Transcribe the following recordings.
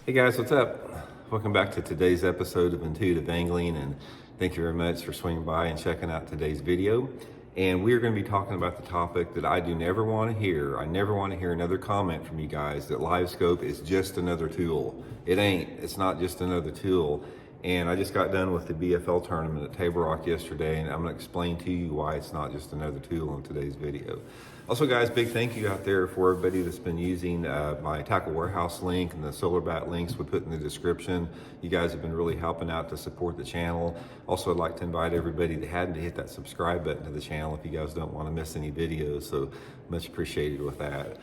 Hey guys, what's up? Welcome back to today's episode of Intuitive Angling, and thank you very much for swinging by and checking out today's video. And we're going to be talking about the topic that I do never want to hear. I never want to hear another comment from you guys that livescope is just another tool. It ain't. It's not just another tool. And I just got done with the BFL tournament at Table Rock yesterday, and I'm going to explain to you why it's not just another tool in today's video. Also, guys, big thank you out there for everybody that's been using my Tackle Warehouse link and the Solar Bat links we put in the description. You guys have been really helping out to support the channel. Also, I'd like to invite everybody that hadn't to hit that subscribe button to the channel if you guys don't want to miss any videos. So much appreciated with that.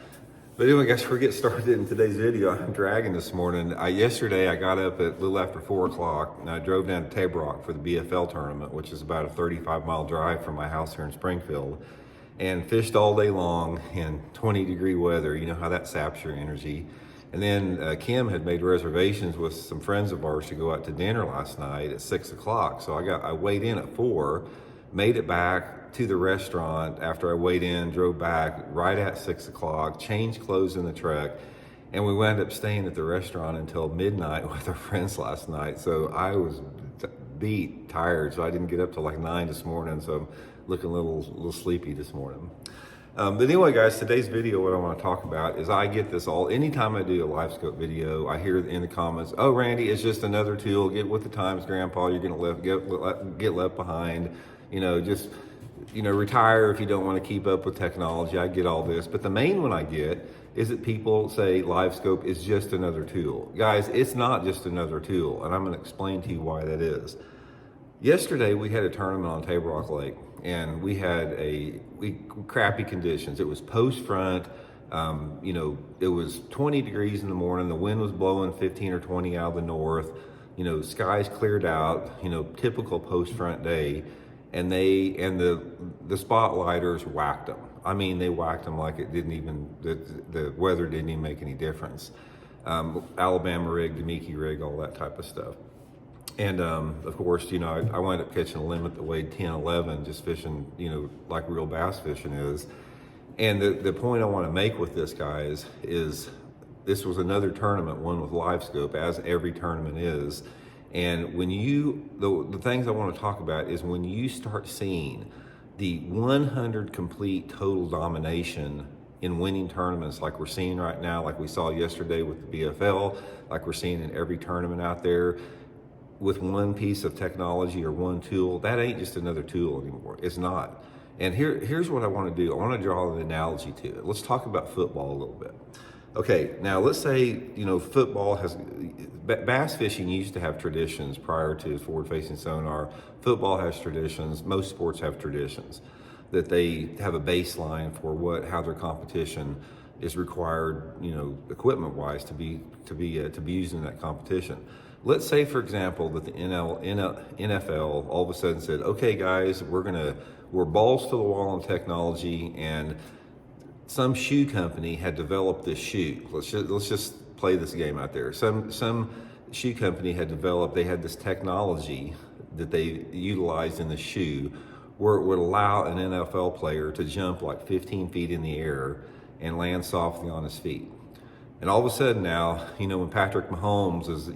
But anyway, guys, before we get started in today's video, I'm dragging this morning. Yesterday, I got up at a little after 4 o'clock, and I drove down to Table Rock for the BFL tournament, which is about a 35-mile drive from my house here in Springfield, and fished all day long in 20-degree weather. You know how that saps your energy. And then Kim had made reservations with some friends of ours to go out to dinner last night at 6 o'clock. So I weighed in at 4, made it back to the restaurant after I weighed in, drove back right at 6 o'clock, changed clothes in the truck, and we wound up staying at the restaurant until midnight with our friends last night. So I was beat, tired, so I didn't get up till like 9 this morning, so I'm looking a little sleepy this morning. But anyway, guys, today's video, what I want to talk about is I get this anytime I do a livescope video, I hear in the comments, "Oh, Randy, it's just another tool. Get with the times, Grandpa. You're going to get left behind. Just retire if you don't want to keep up with technology." I get all this, but the main one I get is that people say livescope is just another tool. Guys, it's not just another tool, and I'm going to explain to you why that is. Yesterday, we had a tournament on Table Rock Lake, and we had crappy conditions. It was post front. It was 20 degrees in the morning. The wind was blowing 15 or 20 out of the north. Skies cleared out. Typical post front day. And the spotlighters whacked them. I mean, they whacked them like it didn't even, the weather didn't even make any difference. Alabama rig, Demiki rig, all that type of stuff. And of course, I wound up catching a limit that weighed 10, 11, just fishing, like real bass fishing is. And the point I want to make with this, guys, is this was another tournament, one with livescope, as every tournament is. And when the things I want to talk about is when you start seeing the 100 complete total domination in winning tournaments like we're seeing right now, like we saw yesterday with the BFL, like we're seeing in every tournament out there, with one piece of technology or one tool, that ain't just another tool anymore. It's not. And here's what I want to do. I want to draw an analogy to it. Let's talk about football a little bit. Okay, now let's say, football bass fishing used to have traditions prior to forward-facing sonar. Football has traditions. Most sports have traditions that they have a baseline for how their competition is required, equipment-wise to be used in that competition. Let's say, for example, that the NFL all of a sudden said, "Okay, guys, we're balls to the wall on technology," and some shoe company had developed this shoe. Let's just play this game out there. Some shoe company had this technology that they utilized in the shoe where it would allow an NFL player to jump like 15 feet in the air and land softly on his feet. And all of a sudden now, when Patrick Mahomes is,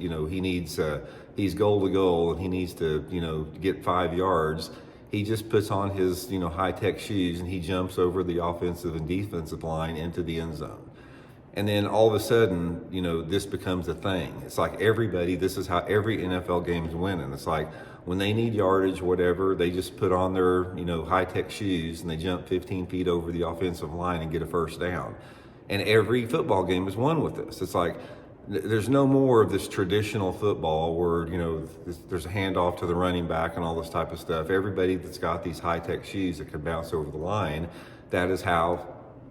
he's goal to goal and he needs to, get 5 yards, he just puts on his, high-tech shoes and he jumps over the offensive and defensive line into the end zone. And then all of a sudden, this becomes a thing. It's like this is how every NFL game is winning. It's like when they need yardage, whatever, they just put on their, high-tech shoes and they jump 15 feet over the offensive line and get a first down. And every football game is won with this. It's like there's no more of this traditional football where, there's a handoff to the running back and all this type of stuff. Everybody that's got these high-tech shoes that can bounce over the line, that is how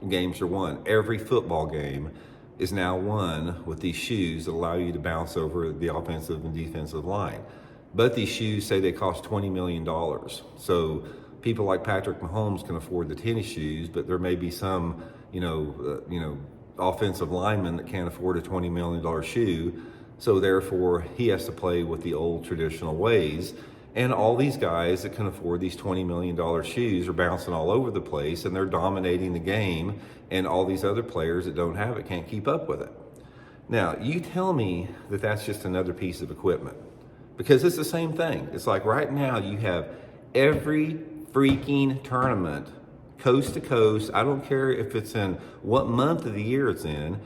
games are won. Every football game is now won with these shoes that allow you to bounce over the offensive and defensive line. But these shoes say they cost $20 million. So people like Patrick Mahomes can afford the tennis shoes, but there may be some offensive lineman that can't afford a $20 million shoe. So therefore, he has to play with the old traditional ways. And all these guys that can afford these $20 million shoes are bouncing all over the place and they're dominating the game. And all these other players that don't have it can't keep up with it. Now, you tell me that that's just another piece of equipment, because it's the same thing. It's like right now you have every freaking tournament, coast to coast. I don't care if it's in what month of the year it's in,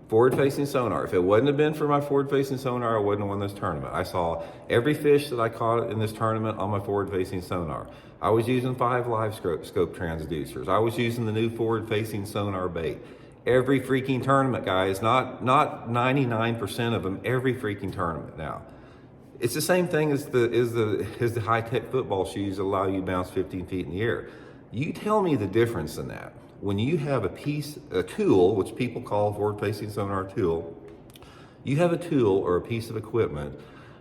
forward-facing sonar. If it wouldn't have been for my forward-facing sonar, I wouldn't have won this tournament. I saw every fish that I caught in this tournament on my forward-facing sonar. I was using 5 livescope transducers. I was using the new forward-facing sonar bait. Every freaking tournament, guys, not 99% of them, every freaking tournament. Now, it's the same thing as the high-tech football shoes that allow you to bounce 15 feet in the air. You tell me the difference in that. When you have a tool, which people call forward-facing sonar tool, you have a tool or a piece of equipment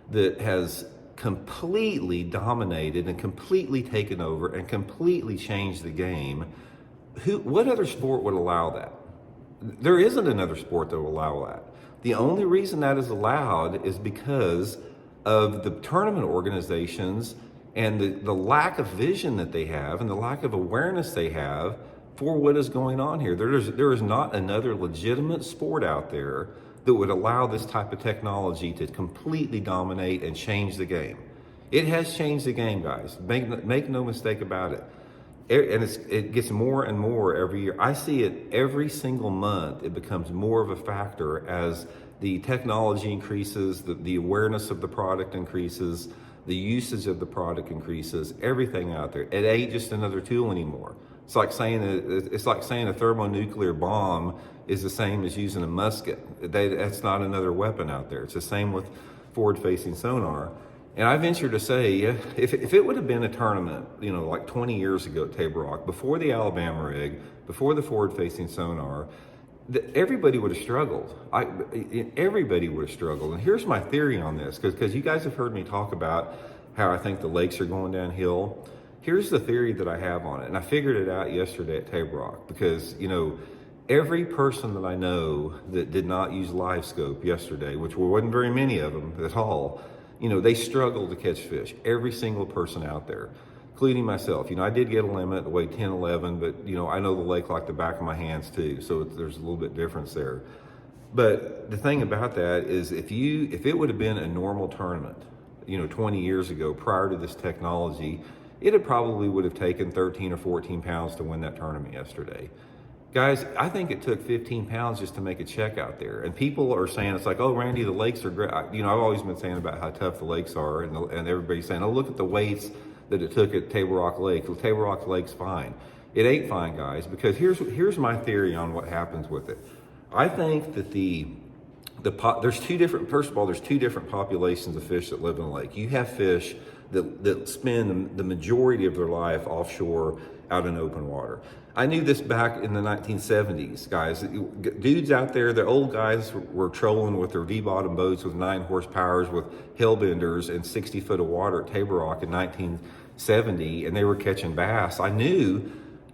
that has completely dominated and completely taken over and completely changed the game. What other sport would allow that? There isn't another sport that will allow that. The only reason that is allowed is because of the tournament organizations and the lack of vision that they have and the lack of awareness they have for what is going on here. There is not another legitimate sport out there that would allow this type of technology to completely dominate and change the game. It has changed the game, guys. Make no mistake about it. And it gets more and more every year. I see it every single month. It becomes more of a factor as the technology increases, the awareness of the product increases, the usage of the product increases, everything out there. It ain't just another tool anymore. It's like saying a thermonuclear bomb is the same as using a musket. That's not another weapon out there. It's the same with forward-facing sonar. And I venture to say, if it would have been a tournament, like 20 years ago at Table Rock, before the Alabama rig, before the forward-facing sonar, everybody would have struggled. Everybody would have struggled. And here's my theory on this, because you guys have heard me talk about how I think the lakes are going downhill. Here's the theory that I have on it, and I figured it out yesterday at Table Rock, because, every person that I know that did not use livescope yesterday, which wasn't very many of them at all, they struggle to catch fish. Every single person out there, including myself. I did get a limit that weighed 10, 11, but I know the lake like the back of my hands too, so there's a little bit difference there. But the thing about that is if it would have been a normal tournament, 20 years ago prior to this technology, it probably would have taken 13 or 14 pounds to win that tournament yesterday. Guys, I think it took 15 pounds just to make a check out there. And people are saying, it's like, oh, Randy, the lakes are great. I've always been saying about how tough the lakes are, and everybody's saying, oh, look at the weights that it took at Table Rock Lake. Well, Table Rock Lake's fine. It ain't fine, guys, because here's my theory on what happens with it. I think that there's two different populations of fish that live in the lake. You have fish that spend the majority of their life offshore out in open water. I knew this back in the 1970s, guys. Dudes out there, the old guys were trolling with their V-bottom boats with 9 horsepowers with hellbenders and 60 foot of water at Table Rock in 1970, and they were catching bass. I knew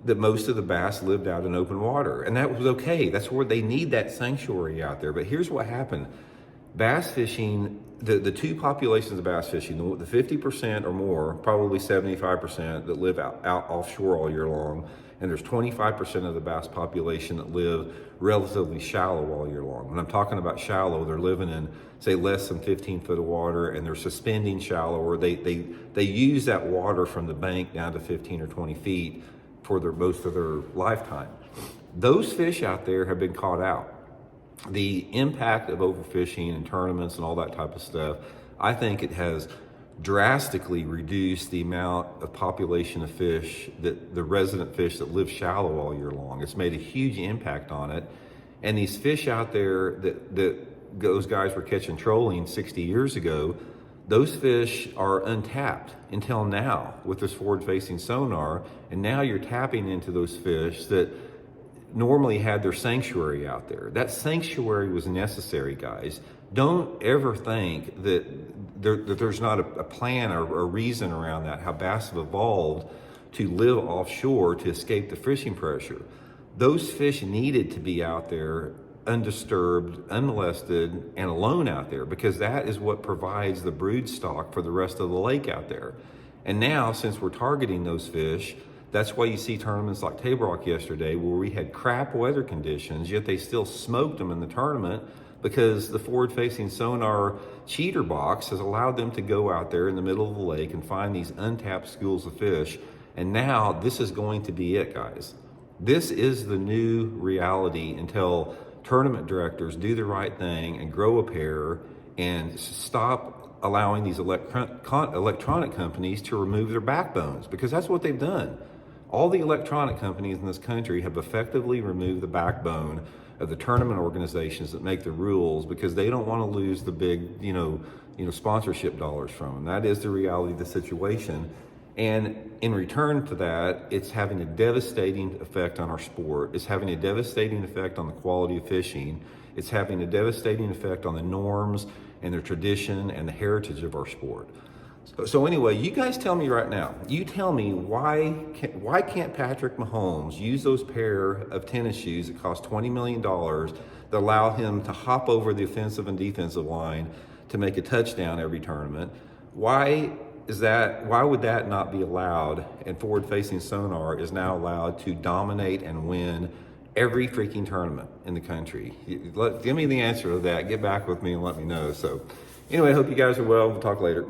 that most of the bass lived out in open water, and that was okay. That's where they need that sanctuary out there. But here's what happened. Bass fishing, the two populations of bass fishing, the 50% or more, probably 75% that live out offshore all year long, and there's 25% of the bass population that live relatively shallow all year long. When I'm talking about shallow, they're living in, say, less than 15 foot of water, and they're suspending shallow, or they use that water from the bank down to 15 or 20 feet for most of their lifetime. Those fish out there have been caught out. The impact of overfishing and tournaments and all that type of stuff, I think it has drastically reduced the amount of population of fish, the resident fish that live shallow all year long. It's made a huge impact on it. And these fish out there that those guys were catching trolling 60 years ago, those fish are untapped until now with this forward-facing sonar. And now you're tapping into those fish that normally had their sanctuary out there. That sanctuary was necessary, guys. Don't ever think that there's not a plan or a reason around that, how bass have evolved to live offshore to escape the fishing pressure. Those fish needed to be out there undisturbed, unmolested, and alone out there, because that is what provides the brood stock for the rest of the lake out there. And now, since we're targeting those fish, that's why you see tournaments like Table Rock yesterday, where we had crap weather conditions, yet they still smoked them in the tournament, because the forward-facing sonar cheater box has allowed them to go out there in the middle of the lake and find these untapped schools of fish. And now this is going to be it, guys. This is the new reality until tournament directors do the right thing and grow a pair and stop allowing these electronic companies to remove their backbones, because that's what they've done. All the electronic companies in this country have effectively removed the backbone of the tournament organizations that make the rules, because they don't want to lose the big, sponsorship dollars from them. That is the reality of the situation. And in return to that, it's having a devastating effect on our sport. It's having a devastating effect on the quality of fishing. It's having a devastating effect on the norms and the tradition and the heritage of our sport. So anyway, you guys tell me right now, you tell me why can't Patrick Mahomes use those pair of tennis shoes that cost $20 million that allow him to hop over the offensive and defensive line to make a touchdown every tournament? Why would that not be allowed? And forward-facing sonar is now allowed to dominate and win every freaking tournament in the country. Give me the answer to that. Get back with me and let me know. So anyway, I hope you guys are well. We'll talk later.